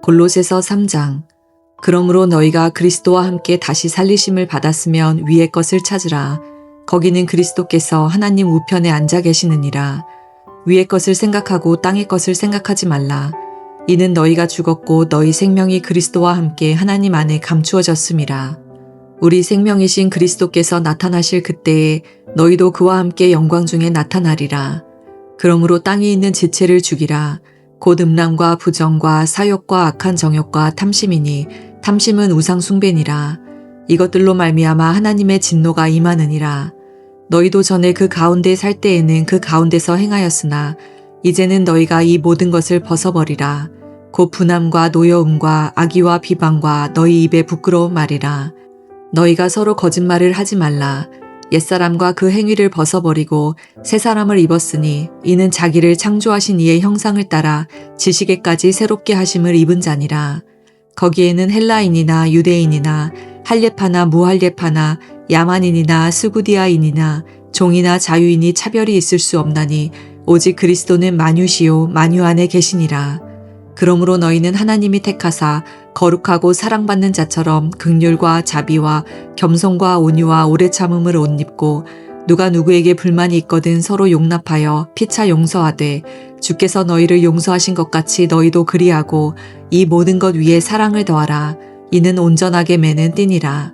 골로새서 3장. 그러므로 너희가 그리스도와 함께 다시 살리심을 받았으면 위의 것을 찾으라. 거기는 그리스도께서 하나님 우편에 앉아 계시느니라. 위의 것을 생각하고 땅의 것을 생각하지 말라. 이는 너희가 죽었고 너희 생명이 그리스도와 함께 하나님 안에 감추어졌음이라. 우리 생명이신 그리스도께서 나타나실 그때에 너희도 그와 함께 영광 중에 나타나리라. 그러므로 땅에 있는 지체를 죽이라. 곧 음란과 부정과 사욕과 악한 정욕과 탐심이니 탐심은 우상 숭배니라. 이것들로 말미암아 하나님의 진노가 임하느니라. 너희도 전에 그 가운데 살 때에는 그 가운데서 행하였으나 이제는 너희가 이 모든 것을 벗어버리라. 곧 분함과 노여움과 악의와 비방과 너희 입에 부끄러운 말이라. 너희가 서로 거짓말을 하지 말라. 옛사람과 그 행위를 벗어버리고 새 사람을 입었으니 이는 자기를 창조하신 이의 형상을 따라 지식에까지 새롭게 하심을 입은 자니라. 거기에는 헬라인이나 유대인이나 할례파나 무할례파나 야만인이나 스구디아인이나 종이나 자유인이 차별이 있을 수 없나니 오직 그리스도는 만유시요 만유 안에 계시니라. 그러므로 너희는 하나님이 택하사 거룩하고 사랑받는 자처럼 긍휼과 자비와 겸손과 온유와 오래 참음을 옷 입고 누가 누구에게 불만이 있거든 서로 용납하여 피차 용서하되 주께서 너희를 용서하신 것 같이 너희도 그리하고 이 모든 것 위에 사랑을 더하라. 이는 온전하게 매는 띠니라.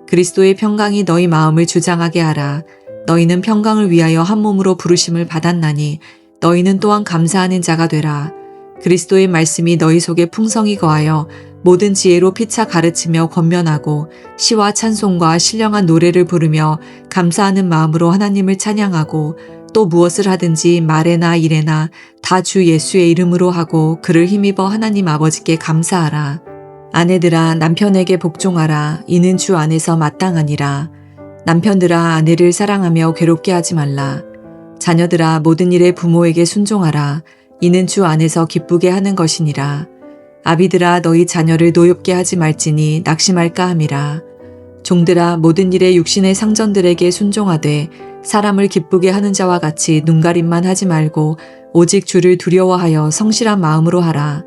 그리스도의 평강이 너희 마음을 주장하게 하라. 너희는 평강을 위하여 한 몸으로 부르심을 받았나니 너희는 또한 감사하는 자가 되라. 그리스도의 말씀이 너희 속에 풍성히 거하여 모든 지혜로 피차 가르치며 권면하고 시와 찬송과 신령한 노래를 부르며 감사하는 마음으로 하나님을 찬양하고 또 무엇을 하든지 말에나 일에나 다 주 예수의 이름으로 하고 그를 힘입어 하나님 아버지께 감사하라. 아내들아 남편에게 복종하라. 이는 주 안에서 마땅하니라. 남편들아 아내를 사랑하며 괴롭게 하지 말라. 자녀들아 모든 일에 부모에게 순종하라. 이는 주 안에서 기쁘게 하는 것이니라. 아비들아 너희 자녀를 노엽게 하지 말지니 낙심할까 함이라. 종들아 모든 일에 육신의 상전들에게 순종하되 사람을 기쁘게 하는 자와 같이 눈가림만 하지 말고 오직 주를 두려워하여 성실한 마음으로 하라.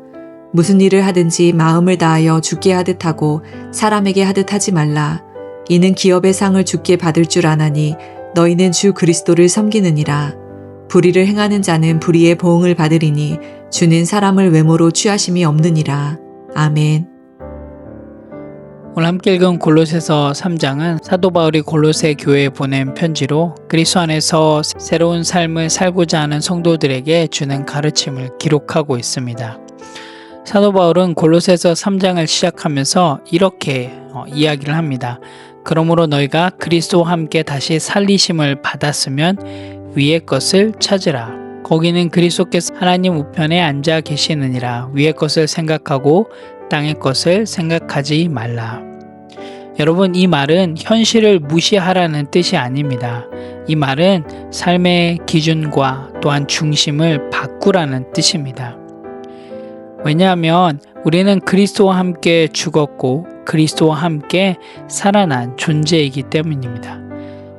무슨 일을 하든지 마음을 다하여 주께 하듯 하고 사람에게 하듯 하지 말라. 이는 기업의 상을 주께 받을 줄 아나니 너희는 주 그리스도를 섬기느니라. 불의를 행하는 자는 불의의 보응을 받으리니 주는 사람을 외모로 취하심이 없느니라. 아멘. 오늘 함께 읽은 골로새서 3장은 사도 바울이 골로새 교회에 보낸 편지로 그리스도 안에서 새로운 삶을 살고자 하는 성도들에게 주는 가르침을 기록하고 있습니다. 사도 바울은 골로새서 3장을 시작하면서 이렇게 이야기를 합니다. 그러므로 너희가 그리스도와 함께 다시 살리심을 받았으면 위의 것을 찾으라. 거기는 그리스도께서 하나님 우편에 앉아 계시느니라. 위의 것을 생각하고 땅의 것을 생각하지 말라. 여러분, 이 말은 현실을 무시하라는 뜻이 아닙니다. 이 말은 삶의 기준과 또한 중심을 바꾸라는 뜻입니다. 왜냐하면 우리는 그리스도와 함께 죽었고 그리스도와 함께 살아난 존재이기 때문입니다.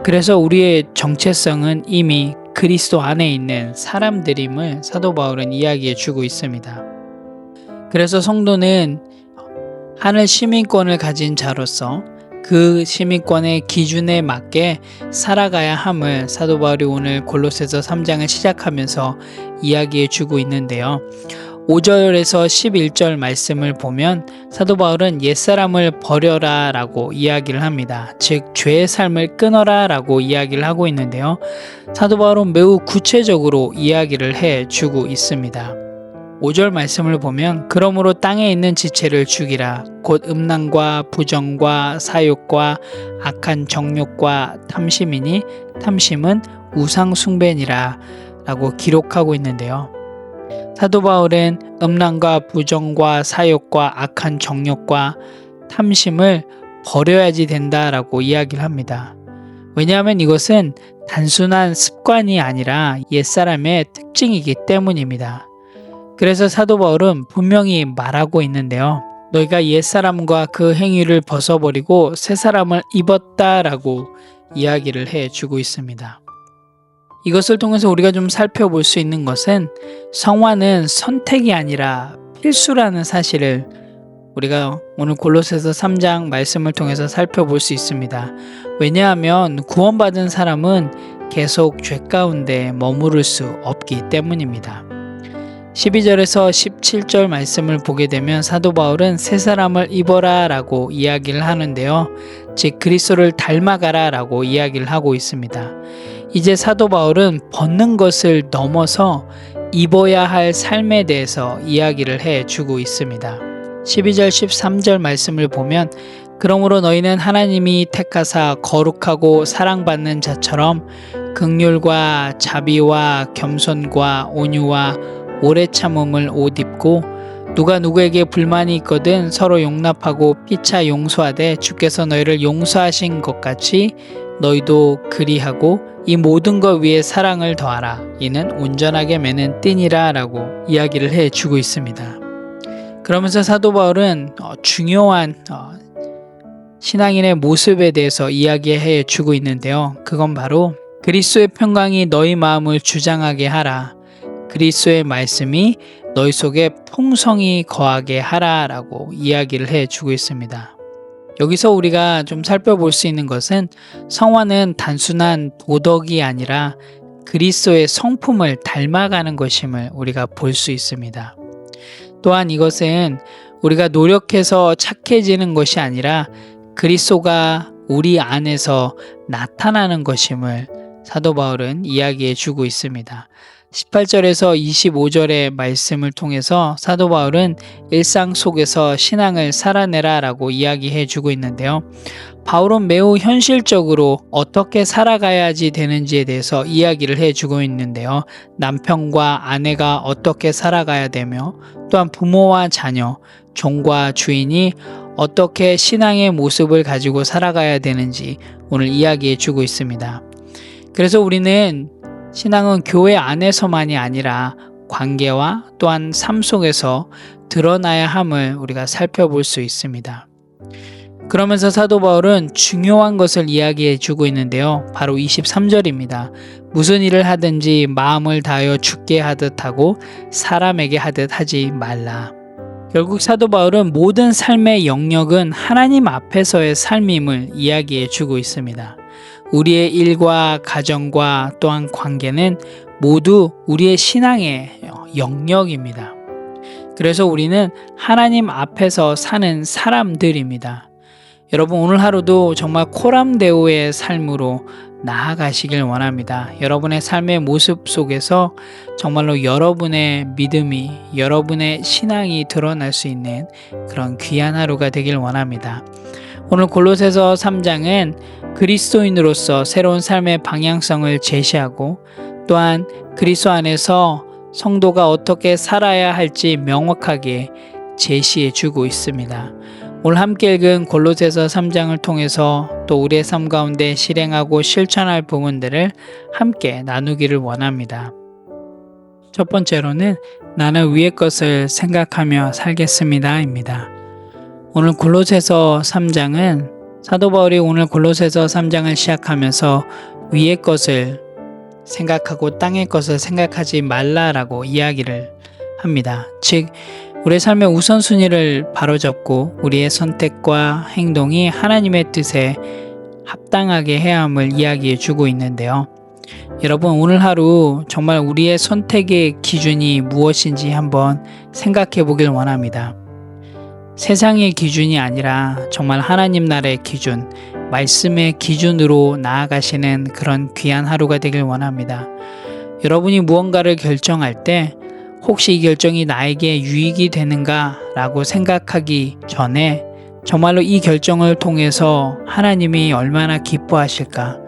그래서 우리의 정체성은 이미 그리스도 안에 있는 사람들임을 사도 바울은 이야기해 주고 있습니다. 그래서 성도는 하늘 시민권을 가진 자로서 그 시민권의 기준에 맞게 살아가야 함을 사도 바울이 오늘 골로새서 3장을 시작하면서 이야기해 주고 있는데요. 5절에서 11절 말씀을 보면 사도 바울은 옛사람을 버려라 라고 이야기를 합니다. 즉 죄의 삶을 끊어라 라고 이야기를 하고 있는데요. 사도 바울은 매우 구체적으로 이야기를 해주고 있습니다. 5절 말씀을 보면 그러므로 땅에 있는 지체를 죽이라. 곧 음란과 부정과 사욕과 악한 정욕과 탐심이니 탐심은 우상 숭배니라 라고 기록하고 있는데요. 사도 바울은 음란과 부정과 사욕과 악한 정욕과 탐심을 버려야지 된다라고 이야기를 합니다. 왜냐하면 이것은 단순한 습관이 아니라 옛사람의 특징이기 때문입니다. 그래서 사도 바울은 분명히 말하고 있는데요. 너희가 옛사람과 그 행위를 벗어버리고 새사람을 입었다라고 이야기를 해주고 있습니다. 이것을 통해서 우리가 좀 살펴볼 수 있는 것은 성화는 선택이 아니라 필수라는 사실을 우리가 오늘 골로새서 3장 말씀을 통해서 살펴볼 수 있습니다. 왜냐하면 구원받은 사람은 계속 죄 가운데 머무를 수 없기 때문입니다. 12절에서 17절 말씀을 보게 되면 사도 바울은 새 사람을 입어라 라고 이야기를 하는데요. 즉 그리스도를 닮아가라 라고 이야기를 하고 있습니다. 이제 사도 바울은 벗는 것을 넘어서 입어야 할 삶에 대해서 이야기를 해주고 있습니다. 12절 13절 말씀을 보면 그러므로 너희는 하나님이 택하사 거룩하고 사랑받는 자처럼 긍휼과 자비와 겸손과 온유와 오래 참음을 옷 입고 누가 누구에게 불만이 있거든 서로 용납하고 피차 용서하되 주께서 너희를 용서하신 것 같이 너희도 그리하고 이 모든 것 위에 사랑을 더하라. 이는 온전하게 매는 띠니라 라고 이야기를 해주고 있습니다. 그러면서 사도 바울은 중요한 신앙인의 모습에 대해서 이야기해 주고 있는데요. 그건 바로 그리스도의 평강이 너희 마음을 주장하게 하라. 그리스도의 말씀이 너희 속에 풍성히 거하게 하라 라고 이야기를 해주고 있습니다. 여기서 우리가 좀 살펴볼 수 있는 것은 성화는 단순한 도덕이 아니라 그리스도의 성품을 닮아가는 것임을 우리가 볼 수 있습니다. 또한 이것은 우리가 노력해서 착해지는 것이 아니라 그리스도가 우리 안에서 나타나는 것임을 사도 바울은 이야기해 주고 있습니다. 18절에서 25절의 말씀을 통해서 사도 바울은 일상 속에서 신앙을 살아내라 라고 이야기해 주고 있는데요. 바울은 매우 현실적으로 어떻게 살아가야지 되는지에 대해서 이야기를 해 주고 있는데요. 남편과 아내가 어떻게 살아가야 되며 또한 부모와 자녀, 종과 주인이 어떻게 신앙의 모습을 가지고 살아가야 되는지 오늘 이야기해 주고 있습니다. 그래서 우리는 신앙은 교회 안에서만이 아니라 관계와 또한 삶 속에서 드러나야 함을 우리가 살펴볼 수 있습니다. 그러면서 사도 바울은 중요한 것을 이야기해 주고 있는데요. 바로 23절입니다. 무슨 일을 하든지 마음을 다하여 주께 하듯 하고 사람에게 하듯 하지 말라. 결국 사도 바울은 모든 삶의 영역은 하나님 앞에서의 삶임을 이야기해 주고 있습니다. 우리의 일과 가정과 또한 관계는 모두 우리의 신앙의 영역입니다. 그래서 우리는 하나님 앞에서 사는 사람들입니다. 여러분 오늘 하루도 정말 코람데오의 삶으로 나아가시길 원합니다. 여러분의 삶의 모습 속에서 정말로 여러분의 믿음이, 여러분의 신앙이 드러날 수 있는 그런 귀한 하루가 되길 원합니다. 오늘 골로새서 3장은 그리스도인으로서 새로운 삶의 방향성을 제시하고 또한 그리스도 안에서 성도가 어떻게 살아야 할지 명확하게 제시해 주고 있습니다. 오늘 함께 읽은 골로새서 3장을 통해서 또 우리의 삶 가운데 실행하고 실천할 부분들을 함께 나누기를 원합니다. 첫 번째로는 나는 위의 것을 생각하며 살겠습니다입니다. 오늘 골로새서 3장은 사도 바울이 오늘 골로새서 3장을 시작하면서 위의 것을 생각하고 땅의 것을 생각하지 말라라고 이야기를 합니다. 즉 우리의 삶의 우선순위를 바로잡고 우리의 선택과 행동이 하나님의 뜻에 합당하게 해야 함을 이야기해 주고 있는데요. 여러분 오늘 하루 정말 우리의 선택의 기준이 무엇인지 한번 생각해 보길 원합니다. 세상의 기준이 아니라 정말 하나님 나라의 기준, 말씀의 기준으로 나아가시는 그런 귀한 하루가 되길 원합니다. 여러분이 무언가를 결정할 때 혹시 이 결정이 나에게 유익이 되는가 라고 생각하기 전에 정말로 이 결정을 통해서 하나님이 얼마나 기뻐하실까,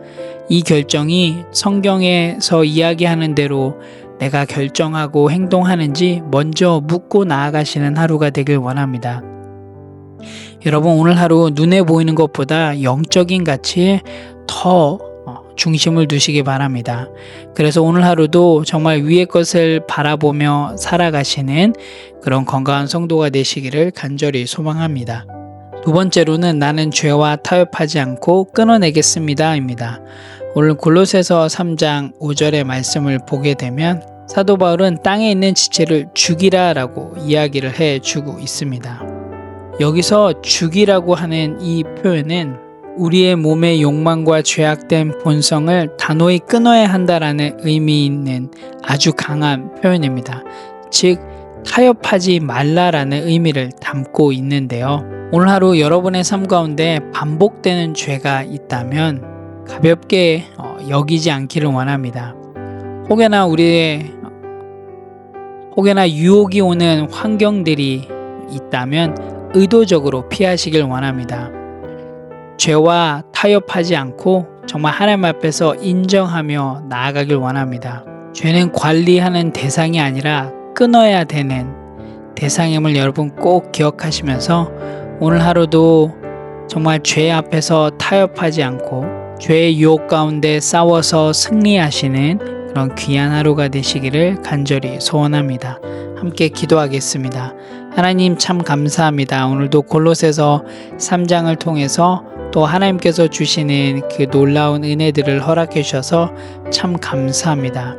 이 결정이 성경에서 이야기하는 대로 내가 결정하고 행동하는지 먼저 묻고 나아가시는 하루가 되길 원합니다. 여러분 오늘 하루 눈에 보이는 것보다 영적인 가치에 더 중심을 두시기 바랍니다. 그래서 오늘 하루도 정말 위의 것을 바라보며 살아가시는 그런 건강한 성도가 되시기를 간절히 소망합니다. 두 번째로는 나는 죄와 타협하지 않고 끊어내겠습니다입니다. 오늘 골로새서 3장 5절의 말씀을 보게 되면 사도 바울은 땅에 있는 지체를 죽이라라고 이야기를 해주고 있습니다. 여기서 죽이라고 하는 이 표현은 우리의 몸의 욕망과 죄악된 본성을 단호히 끊어야 한다라는 의미 있는 아주 강한 표현입니다. 즉 타협하지 말라라는 의미를 담고 있는데요. 오늘 하루 여러분의 삶 가운데 반복되는 죄가 있다면 가볍게 여기지 않기를 원합니다. 혹여나 유혹이 오는 환경들이 있다면 의도적으로 피하시길 원합니다. 죄와 타협하지 않고 정말 하나님 앞에서 인정하며 나아가길 원합니다. 죄는 관리하는 대상이 아니라 끊어야 되는 대상임을 여러분 꼭 기억하시면서 오늘 하루도 정말 죄 앞에서 타협하지 않고 죄의 유혹 가운데 싸워서 승리하시는 그런 귀한 하루가 되시기를 간절히 소원합니다. 함께 기도하겠습니다. 하나님 참 감사합니다. 오늘도 골로새서 3장을 통해서 또 하나님께서 주시는 그 놀라운 은혜들을 허락해 주셔서 참 감사합니다.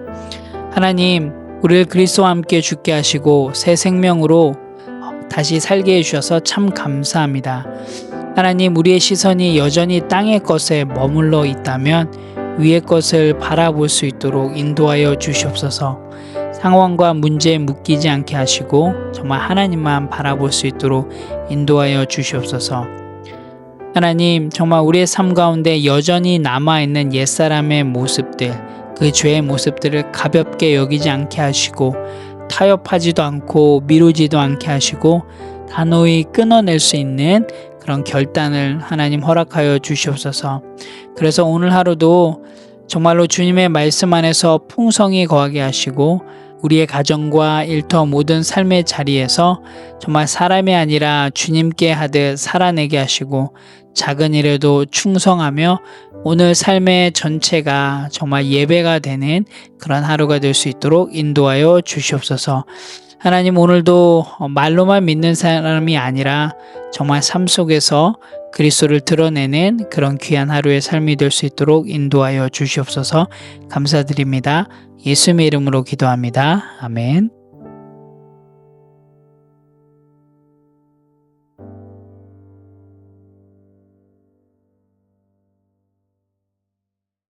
하나님, 우리를 그리스도와 함께 죽게 하시고 새 생명으로 다시 살게 해주셔서 참 감사합니다. 하나님, 우리의 시선이 여전히 땅의 것에 머물러 있다면 위의 것을 바라볼 수 있도록 인도하여 주시옵소서. 상황과 문제에 묶이지 않게 하시고 정말 하나님만 바라볼 수 있도록 인도하여 주시옵소서. 하나님, 정말 우리의 삶 가운데 여전히 남아있는 옛사람의 모습들, 그 죄의 모습들을 가볍게 여기지 않게 하시고 타협하지도 않고 미루지도 않게 하시고 단호히 끊어낼 수 있는 그런 결단을 하나님 허락하여 주시옵소서. 그래서 오늘 하루도 정말로 주님의 말씀 안에서 풍성히 거하게 하시고 우리의 가정과 일터 모든 삶의 자리에서 정말 사람이 아니라 주님께 하듯 살아내게 하시고 작은 일에도 충성하며 오늘 삶의 전체가 정말 예배가 되는 그런 하루가 될 수 있도록 인도하여 주시옵소서. 하나님, 오늘도 말로만 믿는 사람이 아니라 정말 삶 속에서 그리스도를 드러내는 그런 귀한 하루의 삶이 될 수 있도록 인도하여 주시옵소서. 감사드립니다. 예수님의 이름으로 기도합니다. 아멘.